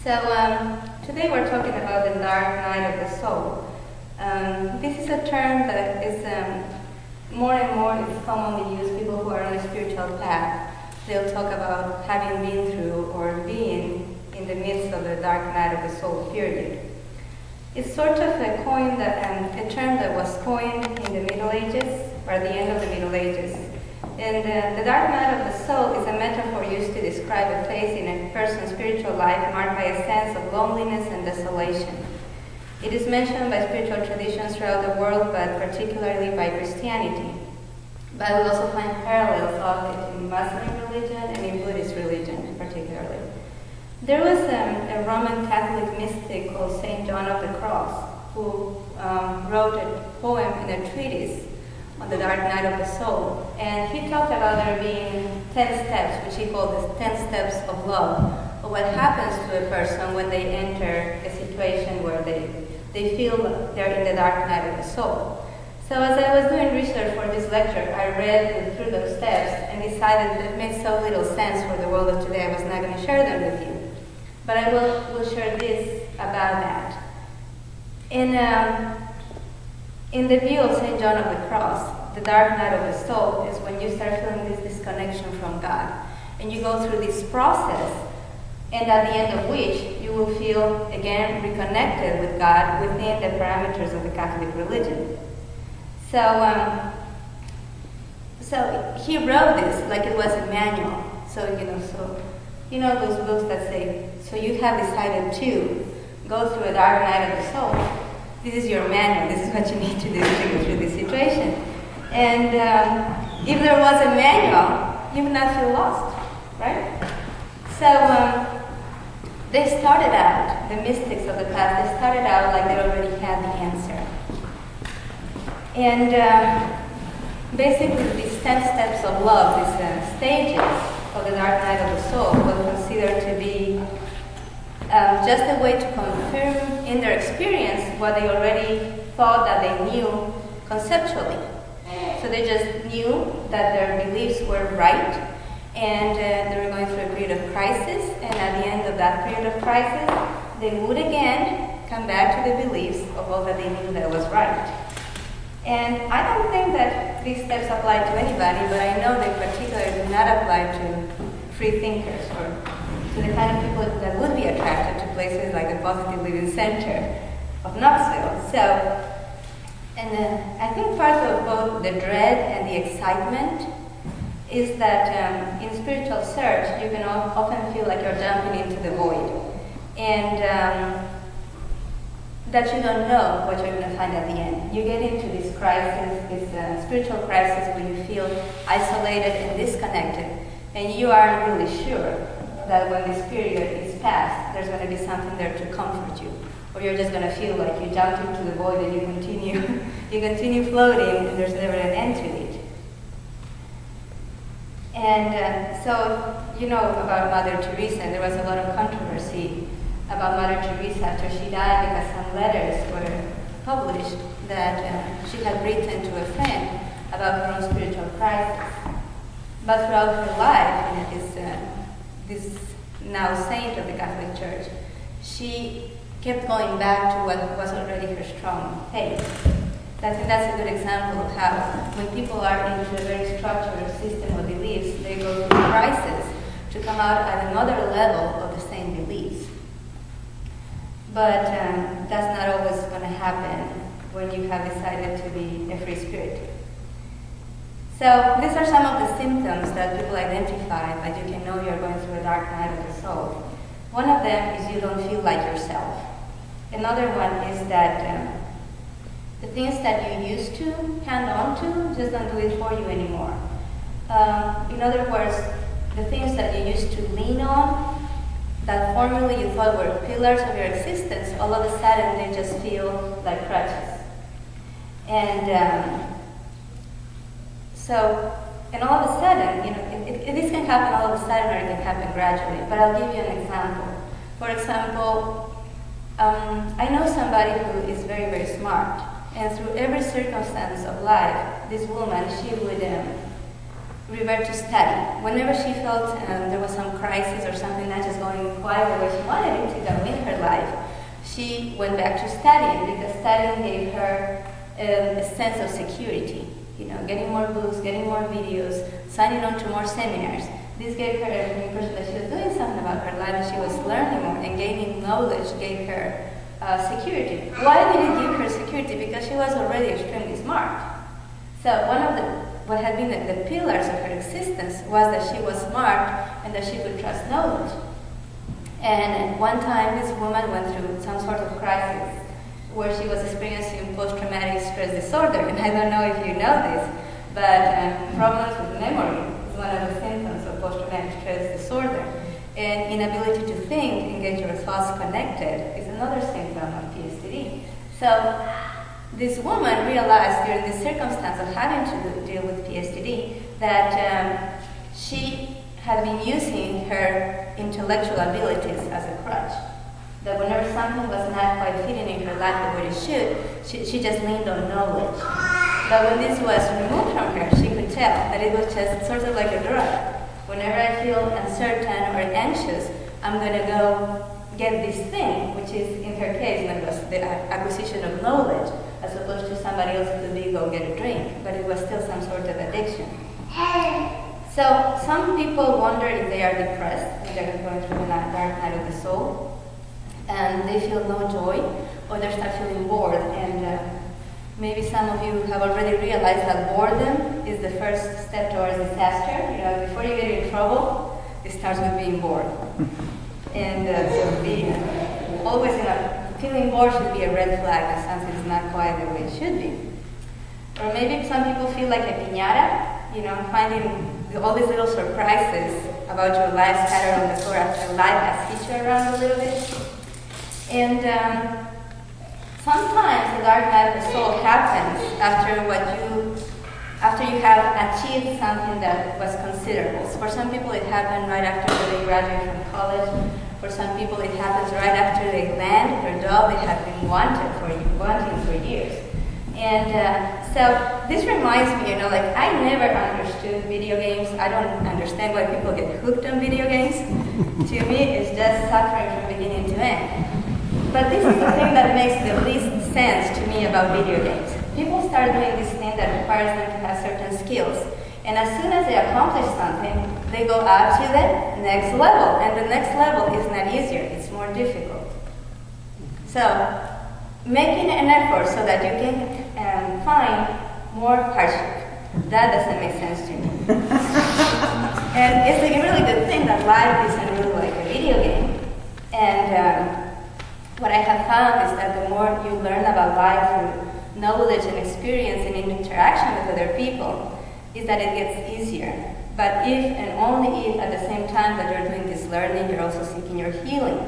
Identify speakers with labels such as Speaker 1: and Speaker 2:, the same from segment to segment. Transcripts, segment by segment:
Speaker 1: Today we're talking about the dark night of the soul. This is a term that is more and more is commonly used. People who are on a spiritual path, they'll talk about having been through or being in the midst of the dark night of the soul period. It's sort of a term that was coined in the Middle Ages, or at the end of the Middle Ages. And the dark night of the soul is a metaphor used to describe a phase in a person's spiritual life marked by a sense of loneliness and desolation. It is mentioned by spiritual traditions throughout the world, but particularly by Christianity. But we also find parallels of it in Muslim religion and in Buddhist religion particularly. There was a Roman Catholic mystic called Saint John of the Cross who wrote a poem in a treatise on the dark night of the soul. And he talked about there being 10 steps, which he called the 10 steps of love, of what happens to a person when they enter a situation where they feel they're in the dark night of the soul. So as I was doing research for this lecture, I read through those steps and decided that it made so little sense for the world of today, I was not going to share them with you. But I will share this about that. In the view of St. John of the Cross, the dark night of the soul is when you start feeling this disconnection from God. And you go through this process, and at the end of which you will feel again reconnected with God within the parameters of the Catholic religion. So he wrote this like it was a manual. So those books that say, so you have decided to go through a dark night of the soul. This is your manual. This is what you need to do to go through this situation. And if there was a manual, you would not feel lost, right? So they started out, the mystics of the past, they started out like they already had the answer. And basically these 10 steps of love, these stages of the dark night of the soul, were considered to be just a way to confirm in their experience what they already thought that they knew conceptually. So they just knew that their beliefs were right, and they were going through a period of crisis, and at the end of that period of crisis, they would again come back to the beliefs of all that they knew that was right. And I don't think that these steps apply to anybody, but I know they particularly do not apply to free thinkers or to the kind of people that would be attracted to places like the Positive Living Center of Knoxville. I think part of both the dread and the excitement is that in spiritual search, you can often feel like you're jumping into the void, and that you don't know what you're going to find at the end. You get into this crisis, this spiritual crisis where you feel isolated and disconnected, and you aren't really sure that when this period is past, there's going to be something there to comfort you. Or you're just going to feel like you jumped into the void and you continue floating, and there's never an end to it. And so, you know about Mother Teresa. There was a lot of controversy about Mother Teresa after she died because some letters were published that she had written to a friend about her own spiritual crisis. But throughout her life, this now saint of the Catholic Church, she kept going back to what was already her strong faith. I think that's a good example of how when people are into a very structured system of beliefs, they go through a crisis to come out at another level of the same beliefs. But that's not always going to happen when you have decided to be a free spirit. So these are some of the symptoms that people identify that you can know you're going through a dark night of the soul. One of them is you don't feel like yourself. Another one is that the things that you used to hang on to just don't do it for you anymore. In other words, the things that you used to lean on, that formerly you thought were pillars of your existence, all of a sudden they just feel like crutches. And all of a sudden, this can happen all of a sudden or it can happen gradually, but I'll give you an example. For example, I know somebody who is very, very smart, and through every circumstance of life, this woman, she would revert to study. Whenever she felt there was some crisis or something not just going quite the way she wanted it to go in her life, she went back to studying because studying gave her a sense of security. You know, getting more books, getting more videos, signing on to more seminars. This gave her the impression that she was doing something about her life and she was learning more, and gaining knowledge gave her security. Why did it give her security? Because she was already extremely smart. So one of what had been the pillars of her existence was that she was smart and that she could trust knowledge. And one time this woman went through some sort of crisis where she was experiencing post-traumatic stress disorder. And I don't know if you know this, but problems with memory is one of the symptoms of post-traumatic stress disorder. And inability to think and get your thoughts connected is another symptom of PSTD. So this woman realized during the circumstance of having to deal with PSTD that she had been using her intellectual abilities as a crutch. That whenever something was not quite fitting in her life the way it should, she just leaned on knowledge. But when this was removed from her, she could tell that it was just sort of like a drug. Whenever I feel uncertain or anxious, I'm going to go get this thing, which is, in her case, it was the acquisition of knowledge, as opposed to somebody else could be go get a drink, but it was still some sort of addiction. So some people wonder if they are depressed, if they're going through a dark night of the soul, and they feel no joy, or they start feeling bored. And maybe some of you have already realized that boredom is the first step towards disaster. You know, before you get in trouble, it starts with being bored. And so being always, feeling bored should be a red flag that something is not quite the way it should be. Or maybe some people feel like a piñata, finding all these little surprises about your life scattered on the floor after life has hit you around a little bit. And sometimes the dark night of the soul happens after you have achieved something that was considerable. So for some people it happened right after they graduate from college. For some people it happens right after they land their job they have been wanting for years. And so this reminds me, I never understood video games. I don't understand why people get hooked on video games. To me, it's just suffering from beginning to end. But this is the thing that makes the least sense to me about video games. People start doing this thing that requires them to have certain skills. And as soon as they accomplish something, they go up to the next level. And the next level is not easier, it's more difficult. So, making an effort so that you can find more hardship, that doesn't make sense to me. And it's a really good thing that life isn't really like a video game. And what I have found is that the more you learn about life through knowledge and experience and in interaction with other people, is that it gets easier. But if and only if at the same time that you're doing this learning, you're also seeking your healing.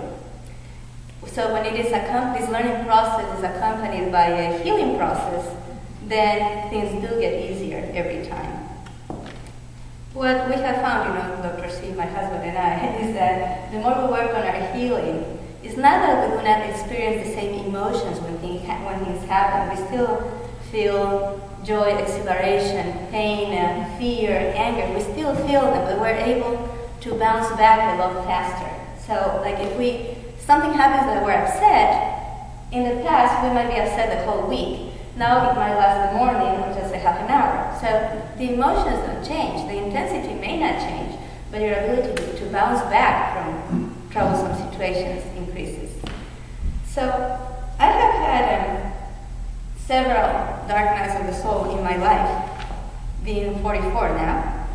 Speaker 1: So when this learning process is accompanied by a healing process, then things do get easier every time. What we have found, Dr. C, my husband and I, is that the more we work on our healing, it's not that we do not experience the same emotions when things happen. We still feel joy, exhilaration, pain, fear, anger. We still feel them, but we're able to bounce back a lot faster. So, if something happens that we're upset, in the past we might be upset the whole week. Now it might last the morning or just a half an hour. So the emotions don't change. The intensity may not change, but your ability to bounce back from troublesome situations increases. So I have had several dark nights of the soul in my life, being 44 now.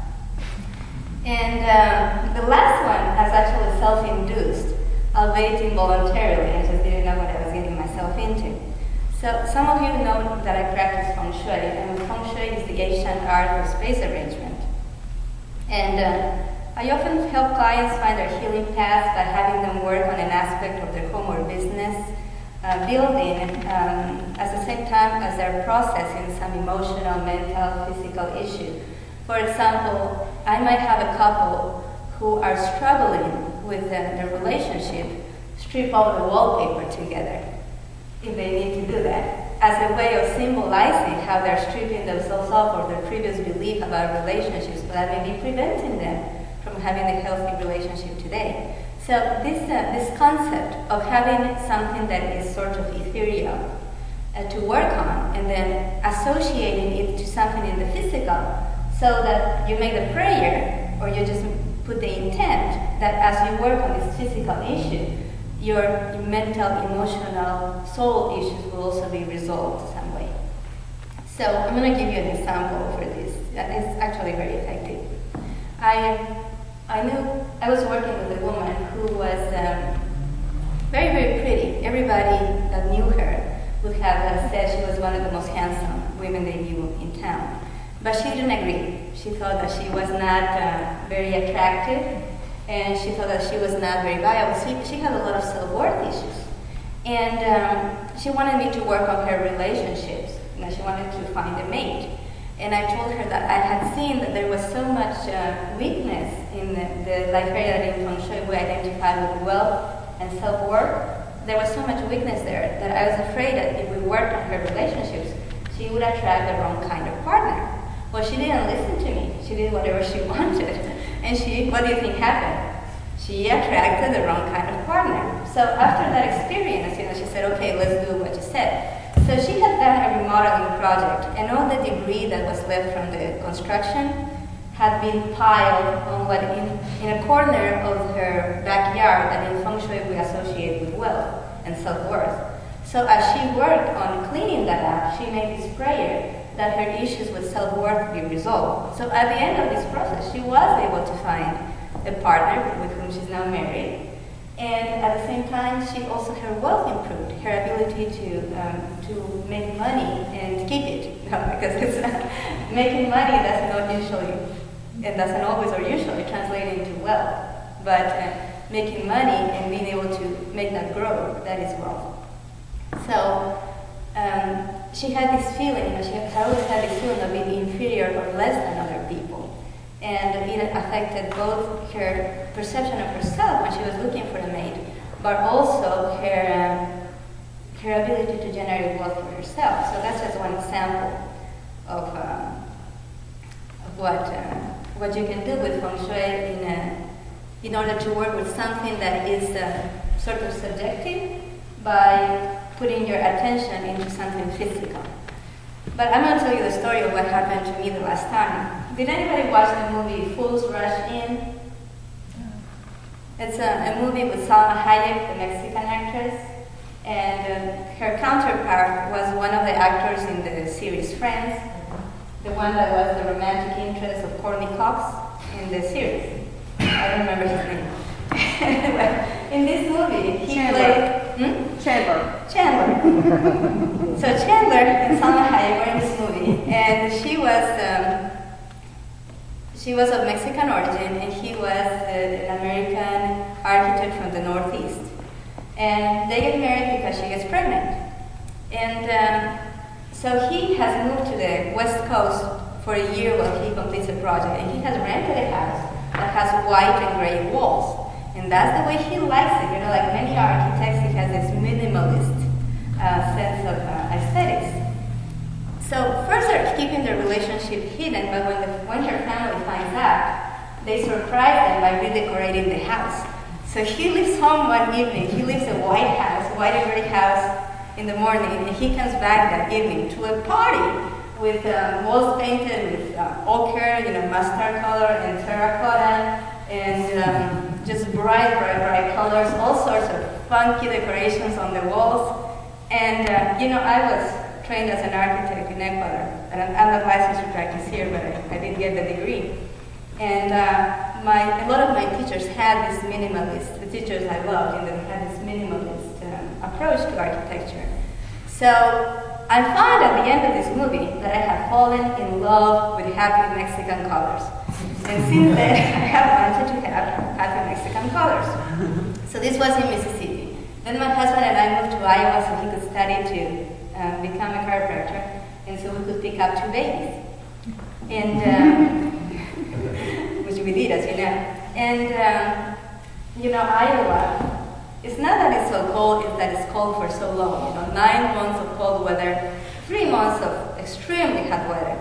Speaker 1: And the last one was actually self-induced, albeit involuntarily. I just didn't know what I was getting myself into. So some of you know that I practice Feng Shui, and Feng Shui is the ancient art of space arrangement. And I often help clients find their healing path by having them work on an aspect of their home or business, building at the same time as they're processing some emotional, mental, physical issue. For example, I might have a couple who are struggling with their relationship, strip all the wallpaper together, if they need to do that. as a way of symbolizing how they're stripping themselves off or their previous belief about relationships that may be preventing them from having a healthy relationship today. So this concept of having something that is sort of ethereal to work on and then associating it to something in the physical so that you make the prayer or you just put the intent that as you work on this physical issue, your mental, emotional, soul issues will also be resolved some way. So I'm going to give you an example for this that is actually very effective. I was working with a woman who was very, very pretty. Everybody that knew her would have said she was one of the most handsome women they knew in town. But she didn't agree. She thought that she was not very attractive, and she thought that she was not very viable. She had a lot of self-worth issues. And she wanted me to work on her relationships. She wanted to find a mate. And I told her that I had seen that there was so much weakness in the life area that in Feng Shui we identified with wealth and self-worth. There was so much weakness there that I was afraid that if we worked on her relationships, she would attract the wrong kind of partner. Well, she didn't listen to me. She did whatever she wanted. And what do you think happened? She attracted the wrong kind of partner. So after that experience, she said, okay, let's do what you said. So she had done a remodeling project, and all the debris that was left from the construction had been piled on what in a corner of her backyard that in Feng Shui we associate with wealth and self-worth. So as she worked on cleaning that up, she made this prayer that her issues with self-worth be resolved. So at the end of this process, she was able to find a partner with whom she's now married. And at the same time, her wealth improved, her ability to make money and keep it. Because it's making money doesn't always or usually translate into wealth. But making money and being able to make that grow, that is wealth. So she had this feeling, she had always had this feeling of being inferior or less than other people. And it affected both her perception of herself when she was looking for a mate, but also her ability to generate wealth for herself. So that's just one example of what you can do with Feng Shui in order to work with something that is sort of subjective by putting your attention into something physical. But I'm going to tell you the story of what happened to me the last time. Did anybody watch the movie Fools Rush In? It's a movie with Salma Hayek, the Mexican actress, and her counterpart was one of the actors in the series Friends, the one that was the romantic interest of Courtney Cox in the series. I don't remember his name. Anyway, in this movie, he played... Chandler. So Chandler and Salma Hayek were in this movie, and she was of Mexican origin, and he was an American architect from the Northeast. And they get married because she gets pregnant. And so he has moved to the West Coast for a year while he completes a project, and he has rented a house that has white and gray walls. And that's the way he likes it. Like many architects, he has this minimalist sense of aesthetics. So first they're keeping their relationship hidden, but when her family finds out, they surprise them by redecorating the house. So he leaves home one evening. He leaves a white and gray house in the morning, and he comes back that evening to a party with walls painted with ochre, mustard color and terracotta, and just bright colors, all sorts of funky decorations on the walls. And I was trained as an architect in Ecuador, and I'm not licensed to practice here, but I did get the degree. And a lot of my teachers had this minimalist, the teachers I loved, and they had this minimalist approach to architecture. So I found at the end of this movie that I have fallen in love with happy Mexican colors. And since then, I have wanted to have happy Mexican colors. So this was in Mississippi. Then my husband and I moved to Iowa so he could study to become a chiropractor, and so we could pick up 2 babies. And which we did, as you know. And Iowa, it's not that it's so cold all is that it's cold for so long. 9 months of cold weather, 3 months of extremely hot weather.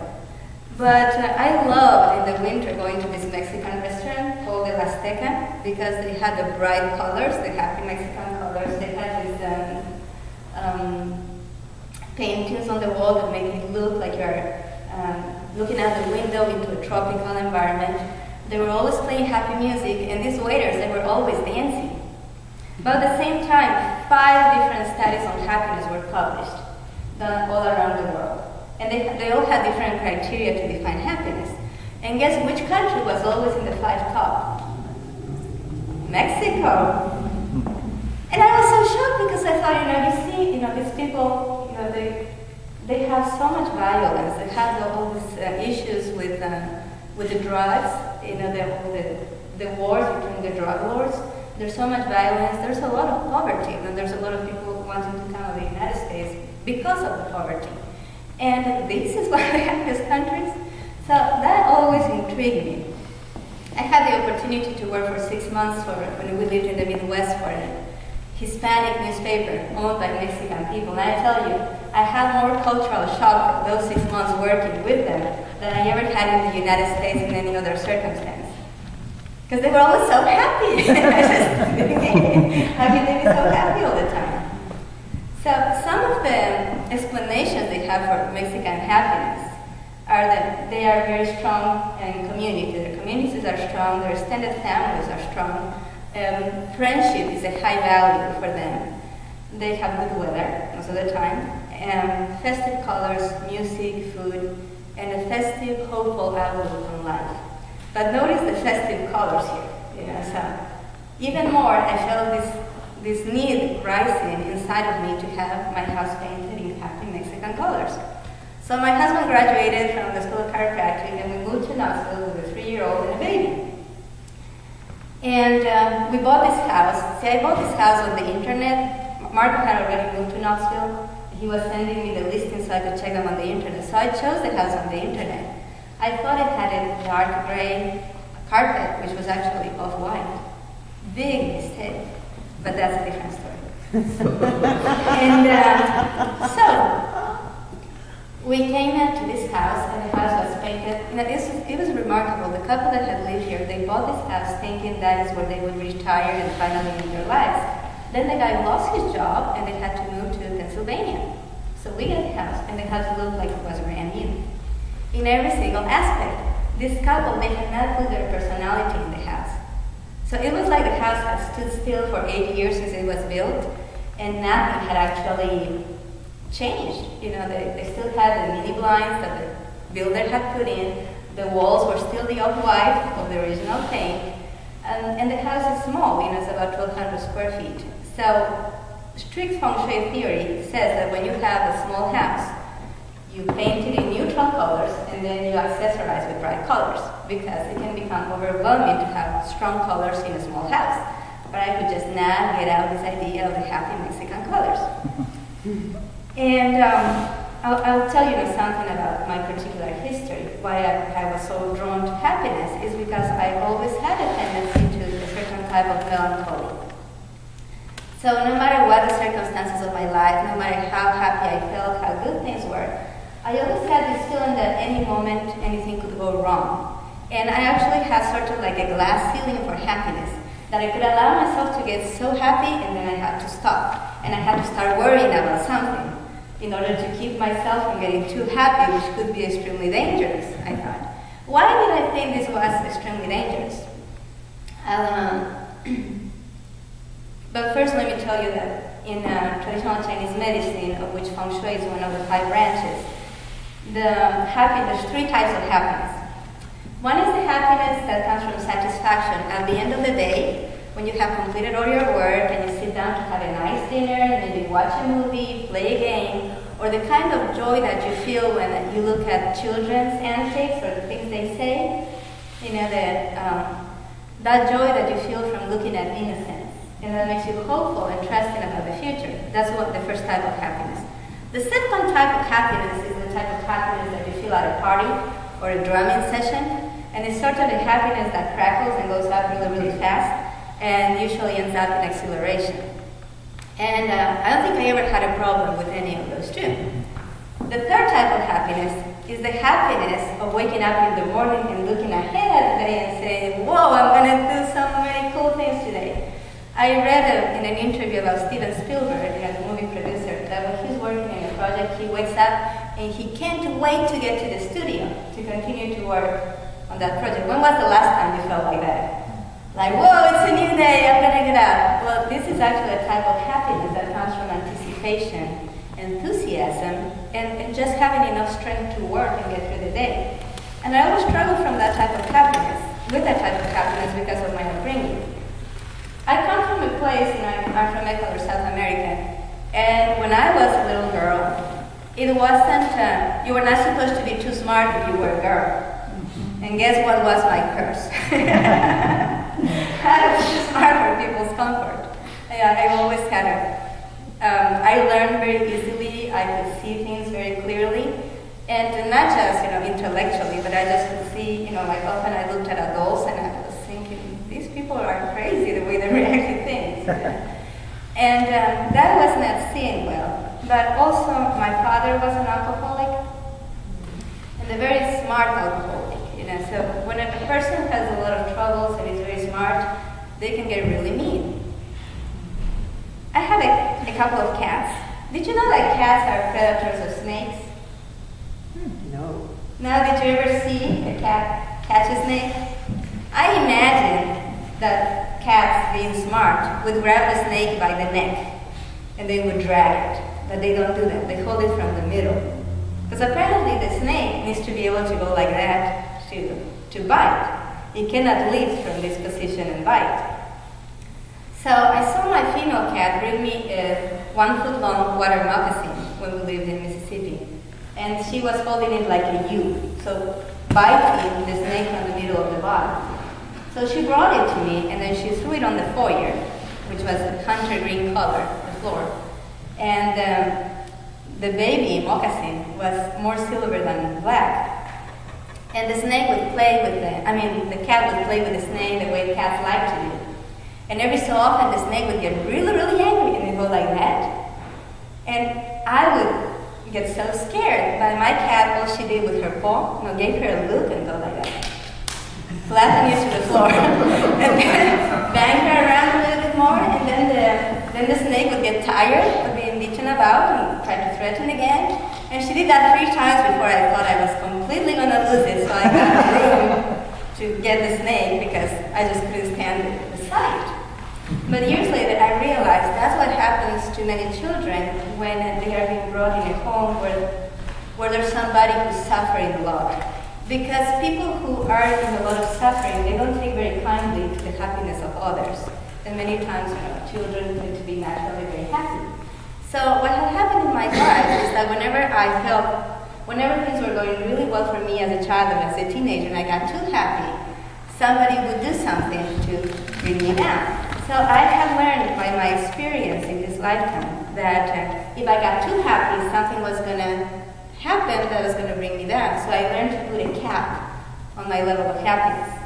Speaker 1: But I love in the winter going to this Mexican restaurant called El Azteca because they had the bright colors, the happy Mexican colors. They had these paintings on the wall that make it look like you're looking out the window into a tropical environment. They were always playing happy music, and these waiters, they were always dancing. But at the same time, 5 different studies on happiness were published, done all around the world. And they all had different criteria to define happiness. And guess which country was always in the 5 top? Mexico. And I was so shocked because I thought, you see, these people, they have so much violence. They have all these issues with the drugs, the wars between the drug lords. There's so much violence. There's a lot of poverty, and there's a lot of people wanting to come to the United States because of the poverty. And this is one of the happiest countries. So that always intrigued me. I had the opportunity to work for 6 months when we lived in the Midwest for a Hispanic newspaper owned by Mexican people. And I tell you, I had more cultural shock those 6 months working with them than I ever had in the United States in any other circumstance. Because they were always so happy. I just thinking, how can they be so happy all the time? So some of the explanations they have for Mexican happiness are that they are very strong in community. Their communities are strong, their extended families are strong. Friendship is a high value for them. They have good weather most of the time. Festive colors, music, food, and a festive, hopeful outlook on life. But notice the festive colors here. So even more, I felt this need rising inside of me to have my house painted in happy Mexican colors. So my husband graduated from the School of Chiropractic, and we moved to Knoxville with a 3-year-old and a baby. And we bought this house. See, I bought this house on the internet. Marco had already moved to Knoxville. He was sending me the listings so I could check them on the internet. So I chose the house on the internet. I thought it had a dark gray carpet, which was actually off-white. Big mistake, but that's a different story. And so we came into this house, and the house was painted. It was remarkable. The couple that had lived here, they bought this house thinking that is where they would retire and finally end their lives. Then the guy lost his job, and they had to move to Pennsylvania. So we got the house, and the house looked like it was brand new. In every single aspect. This couple, they had not put their personality in the house. So it was like the house had stood still for 8 years since it was built, and nothing had actually changed. They still had the mini blinds that the builder had put in. The walls were still the off-white of the original paint. And the house is small, it's about 1,200 square feet. So strict Feng Shui theory says that when you have a small house, you paint it in neutral colors, and then you accessorize with bright colors, because it can become overwhelming to have strong colors in a small house. But I could just not get out this idea of the happy Mexican colors. And I'll tell you something about my particular history. Why I was so drawn to happiness is because I always had a tendency to a certain type of melancholy. So no matter what the circumstances of my life, no matter how happy I felt, how good things were, I always had this feeling that any moment anything could go wrong. And I actually had sort of like a glass ceiling for happiness, that I could allow myself to get so happy, and then I had to stop. And I had to start worrying about something in order to keep myself from getting too happy, which could be extremely dangerous, I thought. Why did I think this was extremely dangerous? But first let me tell you that in traditional Chinese medicine, of which Feng Shui is one of the 5 branches, there's 3 types of happiness. One is the happiness that comes from satisfaction at the end of the day, when you have completed all your work and you sit down to have a nice dinner, maybe watch a movie, play a game, or the kind of joy that you feel when you look at children's antics or the things they say. That joy that you feel from looking at innocence, and that makes you hopeful and trusting about the future. That's the first type of happiness. The second type of happiness is the type of happiness that you feel at a party or a drumming session, and it's sort of a happiness that crackles and goes up really, really fast, and usually ends up in exhilaration. And I don't think I ever had a problem with any of those two. The third type of happiness is the happiness of waking up in the morning and looking ahead at the day and saying, whoa, I'm going to do so many cool things today. I read in an interview about Steven Spielberg, the movie producer, that when he's working on a project, he wakes up and he can't wait to get to the studio to continue to work on that project. When was the last time you felt like that? Like, whoa, it's a new day, I'm going to get up. Well, this is actually a type of happiness that comes from anticipation, enthusiasm, and just having enough strength to work and get through the day. And I always struggle from that type of happiness, with that type of happiness because of my upbringing. I come from a place, I'm from Ecuador, South America, and when I was a little girl, it wasn't, you were not supposed to be too smart if you were a girl. And guess what was my curse? I was too smart for people's comfort. I always had it. I learned very easily, I could see things very clearly, and not just, intellectually, but I just could see, like often I looked at adults and I was thinking, these people are crazy the way they react to things. And that was not seen well. But also, my father was an alcoholic, and a very smart alcoholic. So when a person has a lot of troubles and is very smart, they can get really mean. I had a couple of cats. Did you know that cats are predators of snakes?
Speaker 2: No.
Speaker 1: Now, did you ever see a cat catch a snake? I imagine that cats, being smart, would grab the snake by the neck and they would drag it. But they don't do that. They hold it from the middle. Because apparently the snake needs to be able to go like that to bite. It cannot leave from this position and bite. So I saw my female cat bring me a 1 foot long water moccasin when we lived in Mississippi. And she was holding it like a U, so biting the snake from the middle of the bottom. So she brought it to me and then she threw it on the foyer, which was a hunter green color, the floor. And the baby moccasin was more silver than black. And the snake would play with the cat would play with the snake the way cats like to do. And every so often the snake would get really, really angry and it would go like that. And I would get so scared. But my cat, all she did with her paw, gave her a look and go like that. Flatten you to the floor. And then bang her around a little bit more, and then the snake would get tired of being beaten about and try to threaten again. And she did that 3 times before I thought I was completely going to lose it, so I got a room to get the snake because I just couldn't stand the sight. But years later, I realized that's what happens to many children when they are being brought in a home where there's somebody who's suffering a lot. Because people who are in a lot of suffering, they don't take very kindly to the happiness of others. And many times, children tend to be naturally very happy. So what had happened in my life is that whenever things were going really well for me as a child and as a teenager and I got too happy, somebody would do something to bring me down. So I have learned by my experience in this lifetime that if I got too happy, something was going to happen that was going to bring me down. So I learned to put a cap on my level of happiness.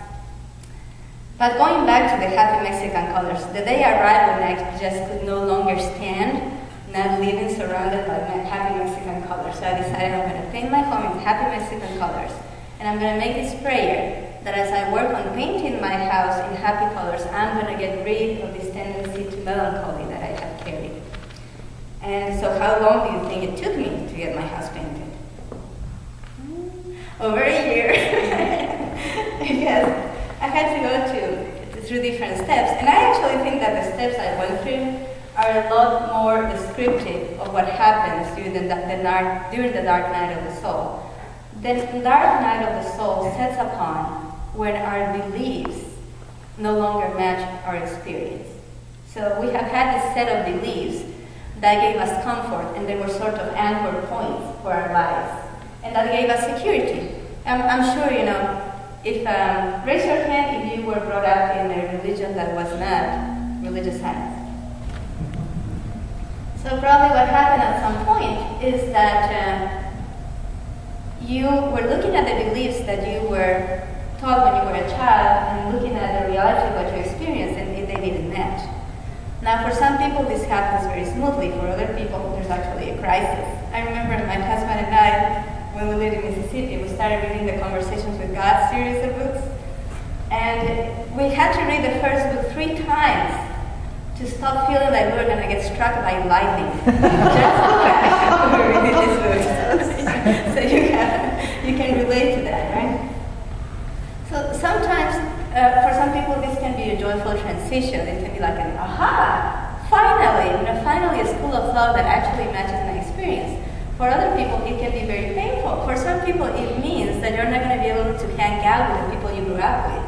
Speaker 1: But going back to the happy Mexican colors, the day arrived when I just could no longer stand not living surrounded by happy Mexican colors. So I decided I'm going to paint my home in happy Mexican colors. And I'm going to make this prayer that as I work on painting my house in happy colors, I'm going to get rid of this tendency to melancholy that I have carried. And so how long do you think it took me to get my house painted? Over a year. Because I had to go through different steps. And I actually think that the steps I went through are a lot more descriptive of what happens during the dark night of the soul. The dark night of the soul sets upon when our beliefs no longer match our experience. So we have had this set of beliefs that gave us comfort, and they were sort of anchor points for our lives, and that gave us security. I'm sure, if raise your hand if you were brought up in a religion that was not religious science. So probably what happened at some point is that you were looking at the beliefs that you were taught when you were a child and looking at the reality of what you experienced, and they didn't match. Now, for some people, this happens very smoothly. For other people, there's actually a crisis. I remember my husband and I, when we lived in Mississippi, we started reading the Conversations with God series of books. And we had to read the first book 3 times to stop feeling like we were going to get struck by lightning. Just when we were reading this book. So you can relate to that, right? So sometimes, for some people, this can be a joyful transition. It can be like an aha, finally, finally a school of thought that actually matches my experience. For other people, it can be very painful. For some people, it means that you're not going to be able to hang out with the people you grew up with.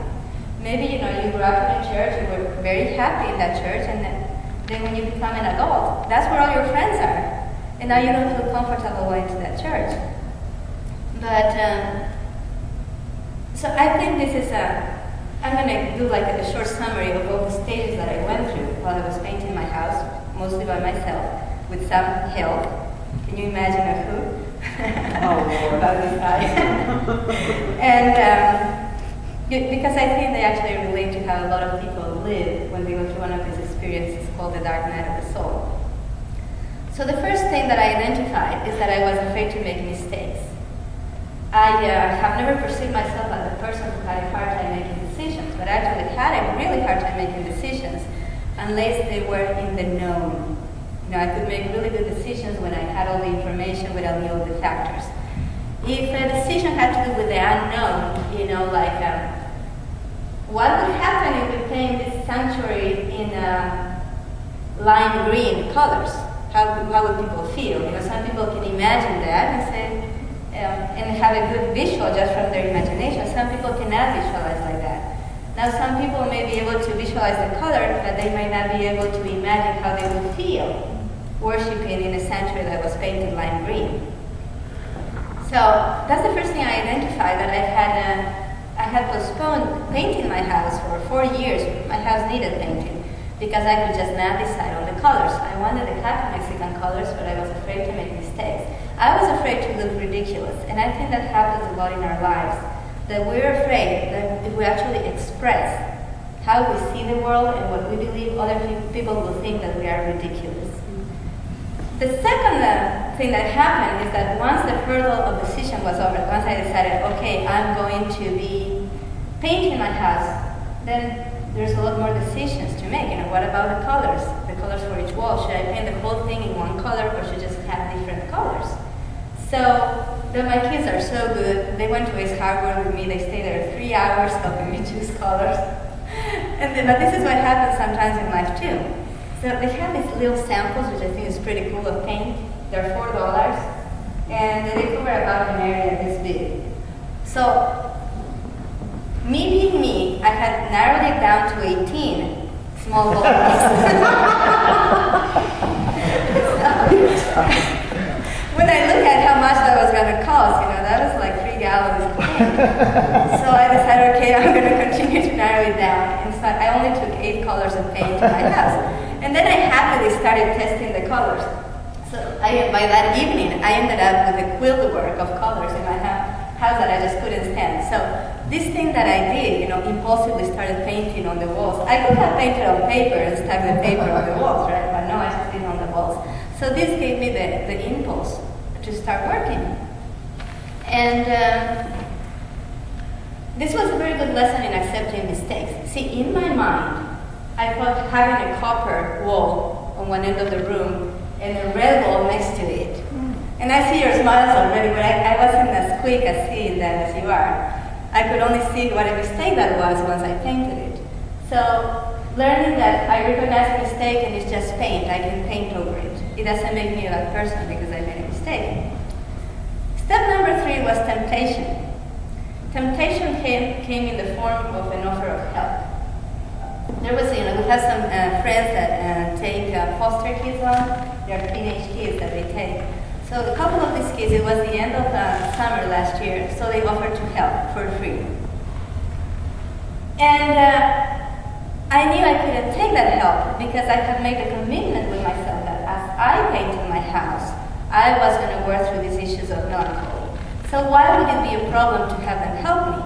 Speaker 1: Maybe, you grew up in a church, you were very happy in that church, and then when you become an adult, that's where all your friends are. And now you don't feel comfortable going to that church. But, so I think this is I'm going to do like a short summary of all the stages that I went through while I was painting my house, mostly by myself, with some help. Can you imagine of who?
Speaker 2: Oh, Lord.
Speaker 1: About this guy. And because I think they actually relate to how a lot of people live when they go through one of these experiences called the dark night of the soul. So the first thing that I identified is that I was afraid to make mistakes. I have never perceived myself as a person who had a hard time making decisions, but I actually had a really hard time making decisions unless they were in the known. I could make really good decisions when I had all the information, when I knew all the factors. If a decision had to do with the unknown, like what would happen if we paint this sanctuary in lime green colors? How would people feel? Some people can imagine that and say, and have a good visual just from their imagination. Some people cannot visualize like that. Now, some people may be able to visualize the color, but they might not be able to imagine how they would feel worshiping in a sanctuary that was painted lime green. So that's the first thing I identified, that I had postponed painting my house for 4 years. My house needed painting because I could just not decide on the colors. I wanted the happy Mexican colors, but I was afraid to make mistakes. I was afraid to look ridiculous, and I think that happens a lot in our lives, that we're afraid that if we actually express how we see the world and what we believe, other people will think that we are ridiculous. The second thing that happened is that once the hurdle of decision was over, once I decided, okay, I'm going to be painting my house, then there's a lot more decisions to make. What about the colors? The colors for each wall. Should I paint the whole thing in one color, or should I just have different colors? So my kids are so good. They went to Ace Hardware with me. They stayed there 3 hours helping me choose colors. But this is what happens sometimes in life too. So they have these little samples, which I think is pretty cool, of paint. They're $4, and they cover about an area this big. So, me being me, I had narrowed it down to 18 small boulders. When I look at how much that was going to cost, that was like 3 gallons of paint. So I decided, okay, I'm going to continue to narrow it down. And so I only took 8 colors of paint to my house. And then I happily started testing the colors. So by that evening, I ended up with a quilt work of colors in my house that I just couldn't stand. So this thing that I did, impulsively started painting on the walls. I could have painted on paper and stuck the paper on the walls, right? But no, I just did it on the walls. So this gave me the impulse to start working. And this was a very good lesson in accepting mistakes. See, in my mind, I thought having a copper wall on one end of the room and a red wall next to it. And I see your smiles already, but I wasn't as quick at seeing that as you are. I could only see what a mistake that was once I painted it. So learning that I recognize a mistake and it's just paint, I can paint over it. It doesn't make me a bad person because I made a mistake. Step number 3 was temptation. Temptation came in the form of an offer of help. There was, we have some friends that take foster kids on. They're teenage kids that they take. So a couple of these kids, it was the end of summer last year, so they offered to help for free. And I knew I couldn't take that help because I had made a commitment with myself that as I painted my house, I was going to work through these issues of melancholy. So why would it be a problem to have them help me?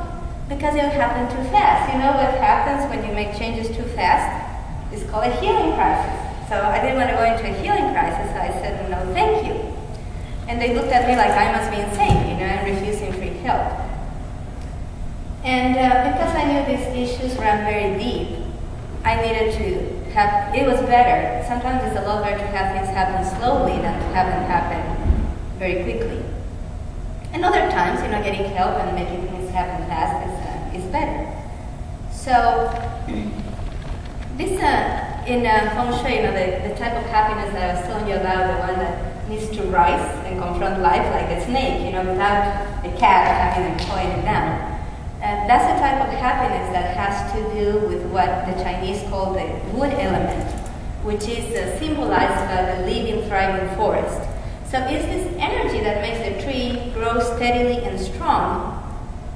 Speaker 1: Because it would happen too fast. You know what happens when you make changes too fast? It's called a healing crisis. So I didn't want to go into a healing crisis, so I said, no, thank you. And they looked at me like I must be insane, and refusing free help. And because I knew these issues ran very deep, I needed to have, it was better. Sometimes it's a lot better to have things happen slowly than to have them happen very quickly. And other times, getting help and making things happen fast is better. So, this, in Feng Shui, the type of happiness that I was telling you about, the one that needs to rise and confront life like a snake, without a cat having and pulling it down. That's the type of happiness that has to do with what the Chinese call the wood element, which is symbolized by the living, thriving forest. So it's this energy that makes the tree grow steadily and strong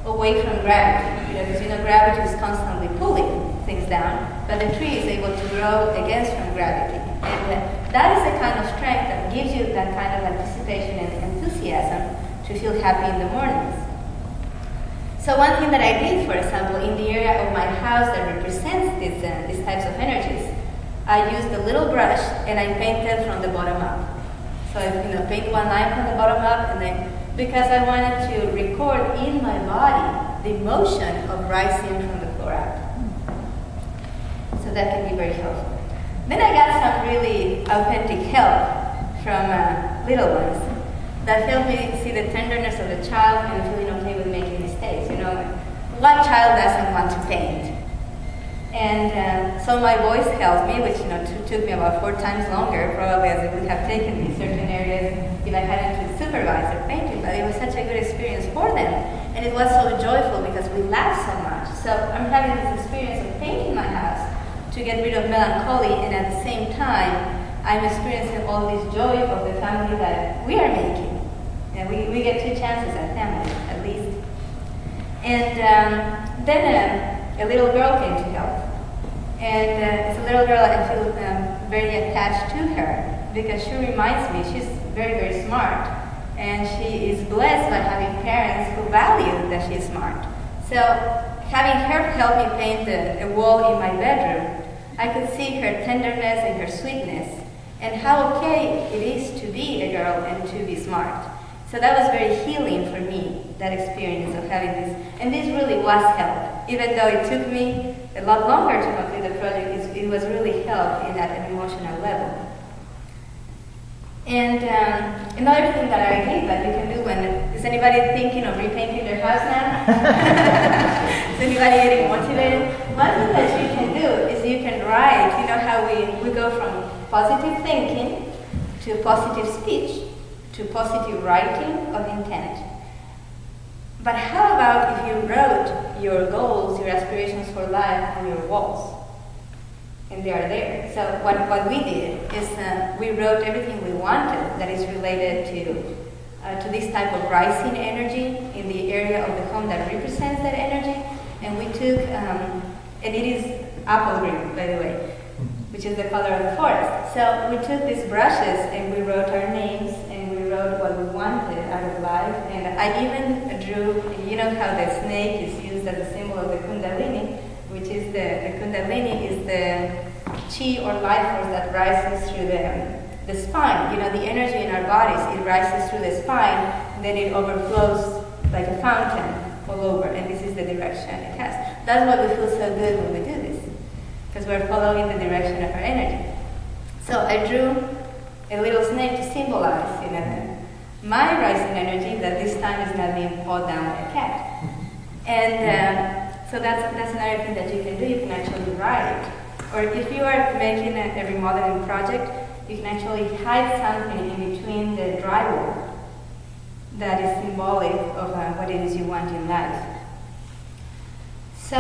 Speaker 1: away from gravity. Because gravity is constantly pulling things down, but the tree is able to grow against from gravity. And that is the kind of strength that gives you that kind of anticipation and enthusiasm to feel happy in the mornings. So one thing that I did, for example, in the area of my house that represents these types of energies, I used a little brush and I painted from the bottom up. So I paint one line from the bottom up, and then because I wanted to record in my body the motion of rising from the floor up. So that can be very helpful. Then I got some really authentic help from little ones that helped me see the tenderness of the child and feeling okay with making mistakes. What child doesn't want to paint? And so my voice helped me, which took me about 4 times longer, probably, as it would have taken me certain areas if I hadn't supervised their painting. But it was such a good experience for them, and it was so joyful because we laughed so much. So I'm having this experience of painting my house to get rid of melancholy, and at the same time, I'm experiencing all this joy of the family that we are making. And we get 2 chances at family, at least. And then a little girl came to help. And it's a little girl I feel very attached to her because she reminds me she's very, very smart. And she is blessed by having parents who value that she's smart. So having her help me paint a wall in my bedroom, I could see her tenderness and her sweetness and how okay it is to be a girl and to be smart. So that was very healing for me, that experience of having this. And this really was help. Even though it took me a lot longer to complete the project, it was really help in at an emotional level. And another thing that I did that you can do is anybody thinking of repainting their house now? Is anybody getting motivated? One thing that you can do is you can write, how we go from positive thinking to positive speech to positive writing of intent. But how about if you wrote your goals, your aspirations for life on your walls? And they are there. So what we did is we wrote everything we wanted that is related to this type of rising energy in the area of the home that represents that energy. And we took, and it is apple green, by the way, which is the color of the forest. So we took these brushes and we wrote our names and we wrote what we wanted out of life. And I even drew, how the snake is used as a symbol of the Kundalini, which is the Kundalini is the chi or life force that rises through the spine. The energy in our bodies, it rises through the spine, and then it overflows like a fountain all over, and this is the direction it has. That's why we feel so good when we do this, because we're following the direction of our energy. So I drew a little snake to symbolize, my rising energy that this time is not being pulled down by a cat. And so that's another thing that you can do. You can actually write. Or if you are making a remodeling project, you can actually hide something in between the drywall that is symbolic of what it is you want in life. So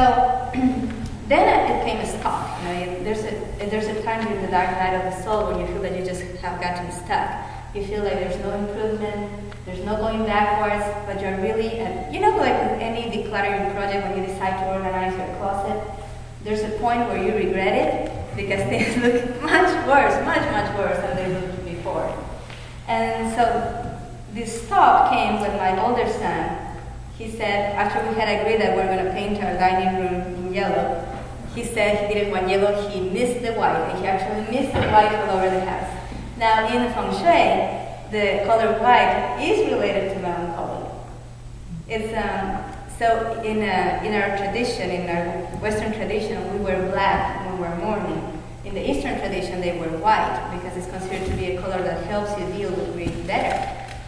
Speaker 1: then it came a stop. There's a time during the dark night of the soul when you feel that you just have gotten stuck. You feel like there's no improvement, there's no going backwards, but you're really, like with any decluttering project, when you decide to organize your closet, there's a point where you regret it because things look much worse than they looked before. And so this stop came when my older son, he said, after we had agreed that we're going to paint our dining room in yellow, he said he didn't want yellow, he missed the white, and he actually missed the white all over the house. Now in Feng Shui, the color white is related to melancholy. It's so in our tradition, in our Western tradition, we wear black when we're mourning. In the Eastern tradition, they wear white because it's considered to be a color that helps you deal with grief better.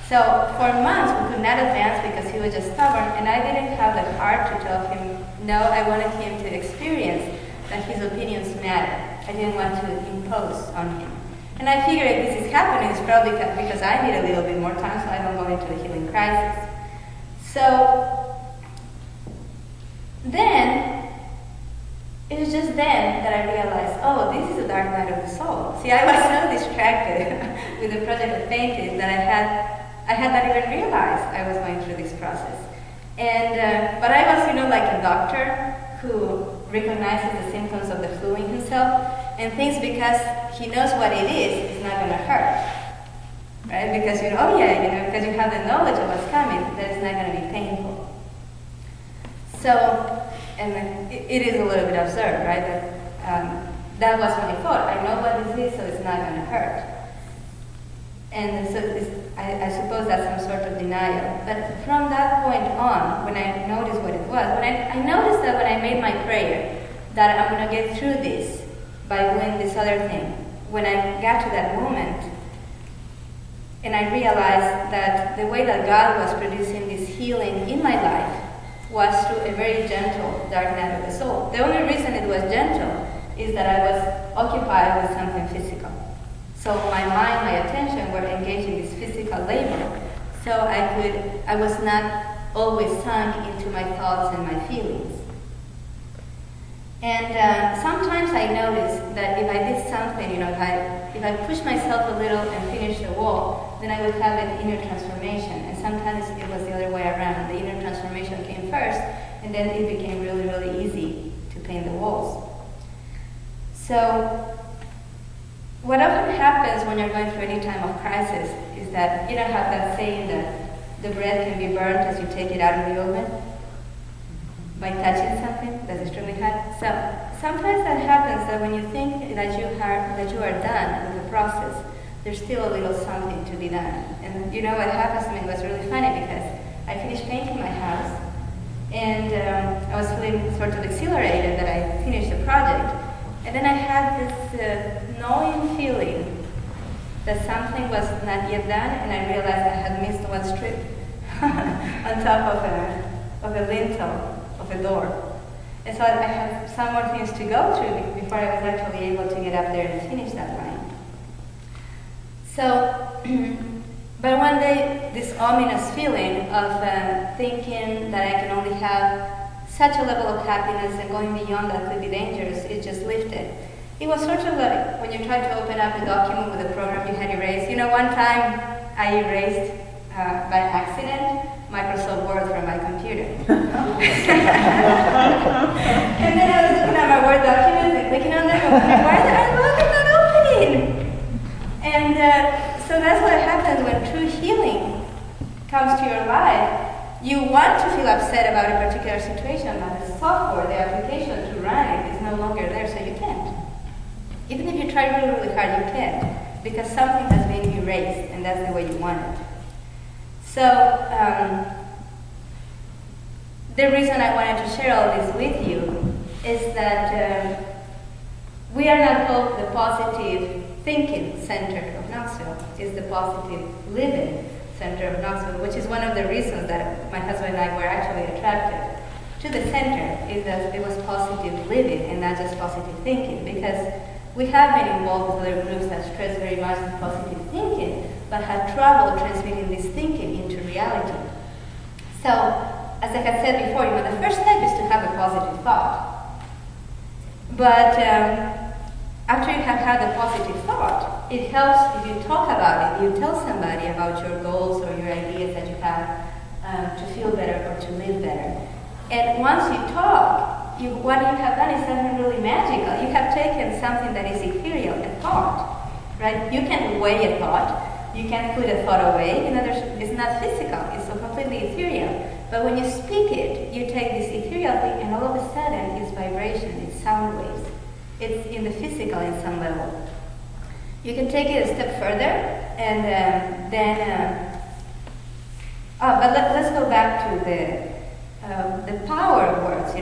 Speaker 1: So for months, we could not advance because he was just stubborn, and I didn't have the heart to tell him no. I wanted him to experience that his opinions matter. I didn't want to impose on him. And I figured if this is happening, it's probably because I need a little bit more time so I don't go into the healing crisis. So then, it was just then that I realized, oh, this is a dark night of the soul. See, I was so distracted with the project of painting that I had not even realized I was going through this process. And but I was, like a doctor who recognizes the symptoms of the flu in himself and thinks because he knows what it is, it's not going to hurt, right? Because because you have the knowledge of what's coming, that it's not going to be painful. So, and it is a little bit absurd, right? That was my thought. I know what this is, so it's not going to hurt. And so I suppose that's some sort of denial. But from that point on, when I noticed what it was, I noticed that when I made my prayer, that I'm going to get through this by doing this other thing. When I got to that moment, and I realized that the way that God was producing this healing in my life was through a very gentle dark night of the soul. The only reason it was gentle is that I was occupied with something physical. So my mind, my attention were engaged in this physical labor. So I was not always sunk into my thoughts and my feelings. And sometimes I noticed that if I did something, if I pushed myself a little and finished the wall, then I would have an inner transformation. And sometimes it was the other way around. The inner transformation came first, and then it became really, really easy to paint the walls. So what often happens when you're going through any time of crisis is that have that saying that the bread can be burnt as you take it out of the oven by touching something that's extremely hot. So sometimes that happens that when you think that you are done with the process, there's still a little something to be done. And what happens to me was really funny because I finished painting my house and I was feeling sort of exhilarated that I finished the project. And then I had this gnawing feeling that something was not yet done, and I realized I had missed one strip on top of a lintel of a door. And so I had some more things to go through before I was actually able to get up there and finish that line. So, but one day, this ominous feeling of thinking that I can only have such a level of happiness and going beyond that could be dangerous, it just lifted. It was sort of like when you try to open up a document with a program you had erased. One time I erased by accident Microsoft Word from my computer. And then I was looking at my Word document and clicking on them, going, why are they not opening? And so that's what happens when true healing comes to your life. You want to feel upset about a particular situation, but the software, the application to run it is no longer there, so you can't. Even if you try really, really hard, you can't, because something has been erased, and that's the way you want it. So, the reason I wanted to share all this with you is that we are not called the positive thinking center of Knoxville. It's the positive living center of Knoxville, which is one of the reasons that my husband and I were actually attracted to the center, is that it was positive living and not just positive thinking, because we have been involved with other groups that stress very much on positive thinking, but had trouble transmitting this thinking into reality. So, as I had said before, the first step is to have a positive thought. But after you have had a positive thought, it helps if you talk about it, you tell somebody about your goals or your ideas that you have to feel better or to live better. And once you talk, what you have done is something really magical. You have taken something that is ethereal, a thought, right? You can weigh a thought, You can't put a thought away. It's not physical. It's so completely ethereal. But when you speak it, you take this ethereal thing, and all of a sudden, it's vibration. It's sound waves. It's in the physical in some level. You can take it a step further, and but let's go back to the power of words.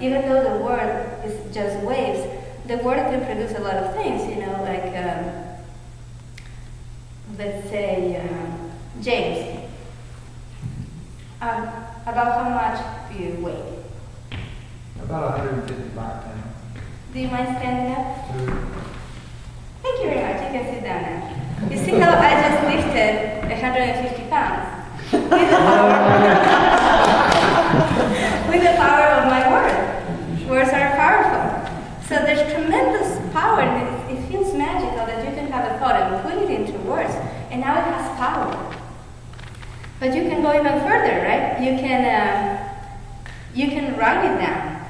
Speaker 1: Even though the word is just waves, the word can produce a lot of things. Like let's say James. About how much do you weigh?
Speaker 3: About 155 pounds.
Speaker 1: Do you mind standing up?
Speaker 3: Sure.
Speaker 1: Thank you very much. You can sit down now. You see how I just lifted 150 pounds? With the power of my word. Words are powerful. So there's tremendous power, and it feels magical that you can have a thought and put it into words, and now it has power. But you can go even further, right? You can write it down,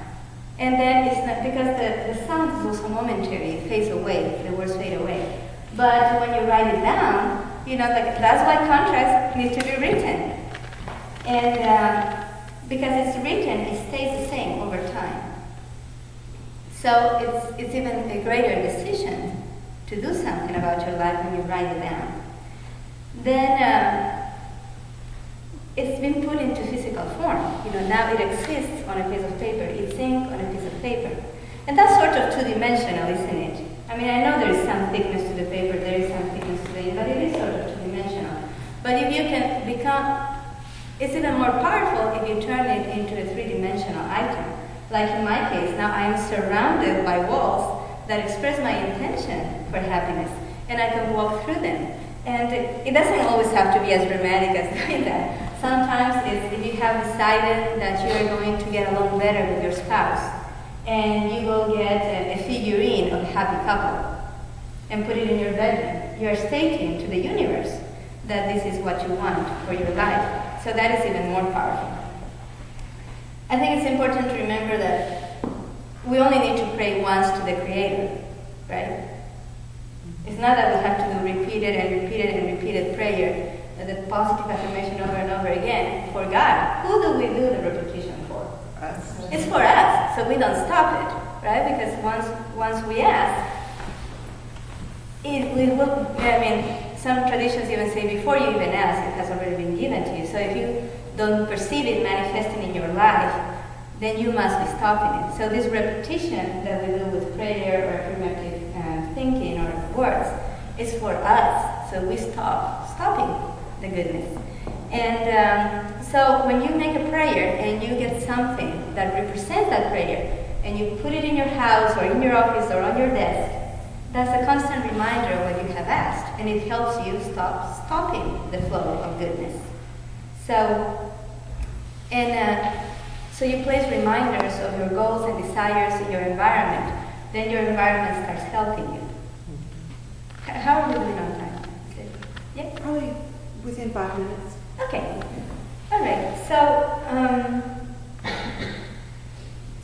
Speaker 1: and then it's not, because the sound is also momentary. It fades away. The words fade away. But when you write it down, that's why contrast needs to be written, and because it's written, it stays the same over time. So it's even a greater decision to do something about your life when you write it down. Then it's been put into physical form. Now it exists on a piece of paper. It's ink on a piece of paper. And that's sort of two-dimensional, isn't it? I mean, I know there is some thickness to the paper, there is some thickness to the ink, but it is sort of two-dimensional. But if you can it's even more powerful if you turn it into a three-dimensional item. Like in my case, now I am surrounded by walls that express my intention for happiness, and I can walk through them. And it doesn't always have to be as dramatic as doing that. Sometimes it's if you have decided that you are going to get along better with your spouse, and you go get a figurine of a happy couple and put it in your bedroom. You are stating to the universe that this is what you want for your life. So that is even more powerful. I think it's important to remember that we only need to pray once to the Creator, right? It's not that we have to do repeated and repeated and repeated prayer, the positive affirmation over and over again for God. Who do we do the repetition for?
Speaker 2: Us.
Speaker 1: It's for us, so we don't stop it, right? Because once we ask, some traditions even say before you even ask, it has already been given to you. So if you don't perceive it manifesting in your life, then you must be stopping it. So this repetition that we do with prayer or affirmative thinking or words is for us. So we stopping the goodness. And so when you make a prayer and you get something that represents that prayer, and you put it in your house or in your office or on your desk, that's a constant reminder of what you have asked, and it helps you stopping the flow of goodness. So you place reminders of your goals and desires in your environment, then your environment starts helping you. How are we doing on time? Yeah?
Speaker 2: Probably within 5 minutes.
Speaker 1: Okay. All right. So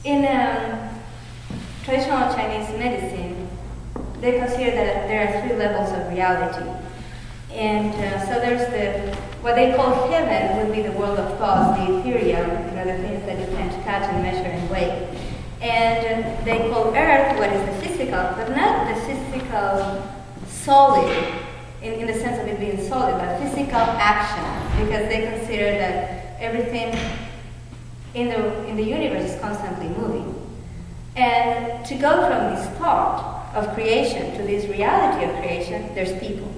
Speaker 1: in traditional Chinese medicine, they consider that there are 3 levels of reality. And so there's what they call heaven would be the world of thoughts, the ethereal, the things that you can't touch and measure and weigh. And they call earth what is the physical, but not the physical solid, in the sense of it being solid, but physical action, because they consider that everything in the universe is constantly moving. And to go from this thought of creation to this reality of creation, there's people.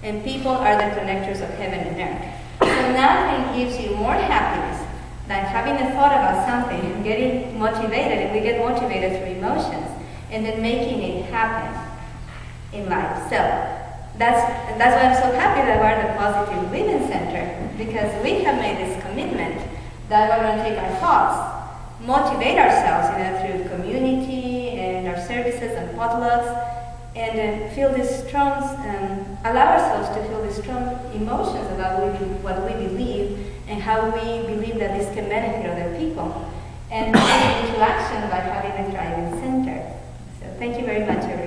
Speaker 1: And people are the connectors of heaven and earth. So nothing gives you more happiness than having a thought about something and getting motivated, and we get motivated through emotions, and then making it happen in life. So that's why I'm so happy that we're the Positive Living Center, because we have made this commitment that we're going to take our thoughts, motivate ourselves through community and our services and potlucks, and feel this strong, allow ourselves to feel these strong emotions about what we believe and how we believe that this can benefit other people, and put it into action by having a thriving center. So thank you very much, everyone.